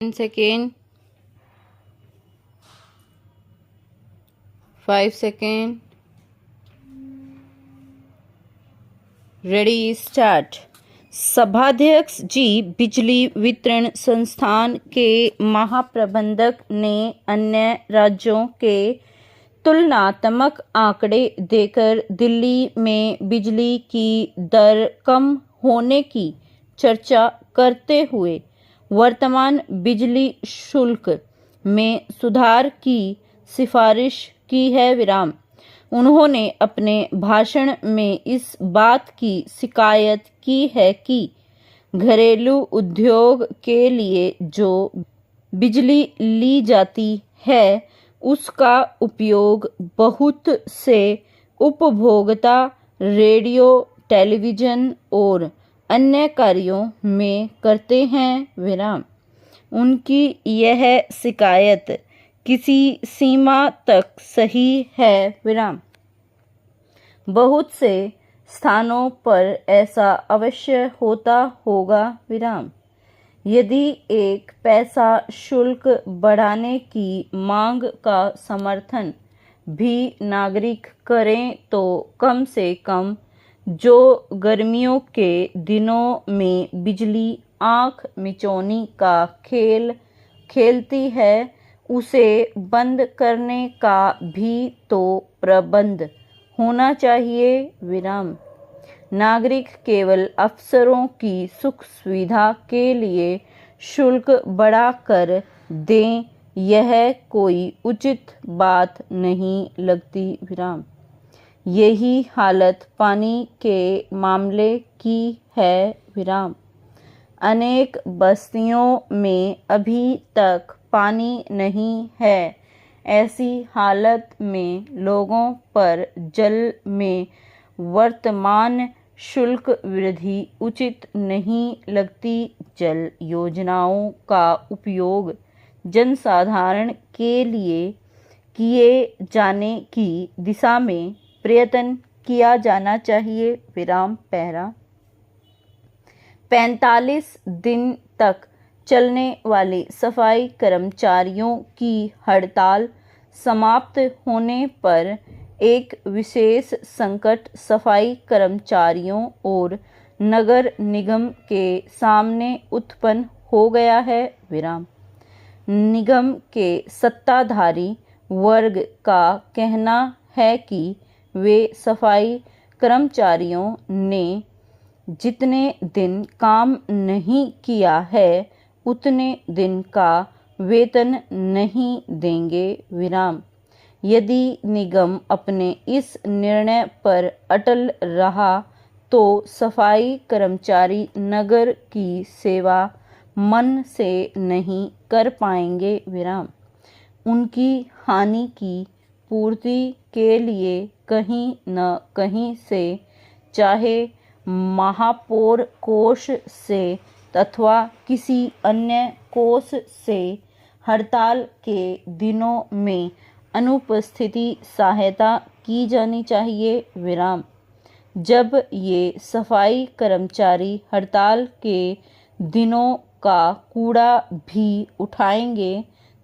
10 seconds, 5 seconds, ready start. सभाध्यक्ष जी, बिजली वितरण संस्थान के महाप्रबंधक ने अन्य राज्यों के तुलनात्मक आंकड़े देकर दिल्ली में बिजली की दर कम होने की चर्चा करते हुए वर्तमान बिजली शुल्क में सुधार की सिफारिश की है। विराम। उन्होंने अपने भाषण में इस बात की शिकायत की है कि घरेलू उद्योग के लिए जो बिजली ली जाती है उसका उपयोग बहुत से उपभोक्ता रेडियो, टेलीविज़न और अन्य कार्यों में करते हैं। विराम। उनकी यह शिकायत किसी सीमा तक सही है। विराम। बहुत से स्थानों पर ऐसा अवश्य होता होगा। विराम। यदि एक पैसा शुल्क बढ़ाने की मांग का समर्थन भी नागरिक करें तो कम से कम जो गर्मियों के दिनों में बिजली आँख मिचौनी का खेल खेलती है उसे बंद करने का भी तो प्रबंध होना चाहिए। विराम। नागरिक केवल अफसरों की सुख सुविधा के लिए शुल्क बढ़ाकर दें, यह कोई उचित बात नहीं लगती। विराम। यही हालत पानी के मामले की है। विराम। अनेक बस्तियों में अभी तक पानी नहीं है। ऐसी हालत में लोगों पर जल में वर्तमान शुल्क वृद्धि उचित नहीं लगती। जल योजनाओं का उपयोग जनसाधारण के लिए किए जाने की दिशा में प्रयत्न किया जाना चाहिए। विराम। पहला 45 दिन तक चलने वाली सफाई कर्मचारियों की हड़ताल समाप्त होने पर एक विशेष संकट सफाई कर्मचारियों और नगर निगम के सामने उत्पन्न हो गया है। विराम। निगम के सत्ताधारी वर्ग का कहना है कि वे सफाई कर्मचारियों ने जितने दिन काम नहीं किया है उतने दिन का वेतन नहीं देंगे। विराम। यदि निगम अपने इस निर्णय पर अटल रहा तो सफाई कर्मचारी नगर की सेवा मन से नहीं कर पाएंगे। विराम। उनकी हानि की पूर्ति के लिए कहीं न कहीं से, चाहे महापौर कोष से अथवा किसी अन्य कोष से, हड़ताल के दिनों में अनुपस्थिति सहायता की जानी चाहिए। विराम। जब ये सफाई कर्मचारी हड़ताल के दिनों का कूड़ा भी उठाएंगे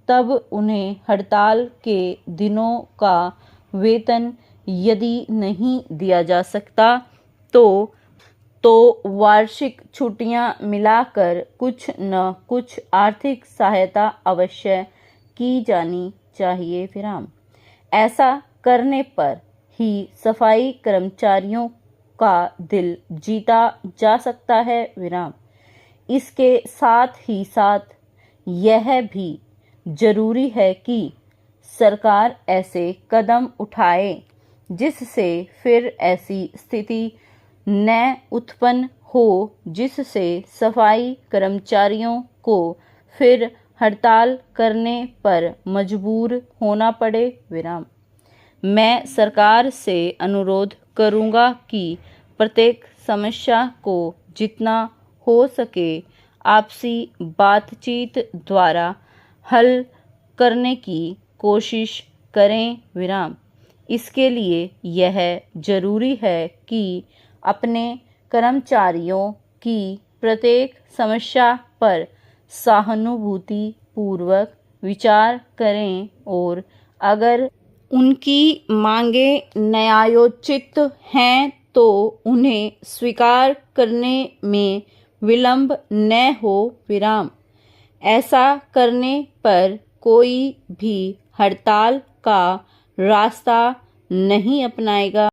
तब उन्हें हड़ताल के दिनों का वेतन यदि नहीं दिया जा सकता तो वार्षिक छुट्टियां मिलाकर कुछ न कुछ आर्थिक सहायता अवश्य की जानी चाहिए। विराम। ऐसा करने पर ही सफाई कर्मचारियों का दिल जीता जा सकता है। विराम। इसके साथ ही साथ यह भी जरूरी है कि सरकार ऐसे कदम उठाए जिससे फिर ऐसी स्थिति न उत्पन्न हो जिससे सफाई कर्मचारियों को फिर हड़ताल करने पर मजबूर होना पड़े। विराम। मैं सरकार से अनुरोध करूंगा कि प्रत्येक समस्या को जितना हो सके आपसी बातचीत द्वारा हल करने की कोशिश करें। विराम। इसके लिए यह जरूरी है कि अपने कर्मचारियों की प्रत्येक समस्या पर सहानुभूति पूर्वक विचार करें और अगर उनकी मांगें न्यायोचित हैं तो उन्हें स्वीकार करने में विलंब न हो। विराम। ऐसा करने पर कोई भी हड़ताल का रास्ता नहीं अपनाएगा।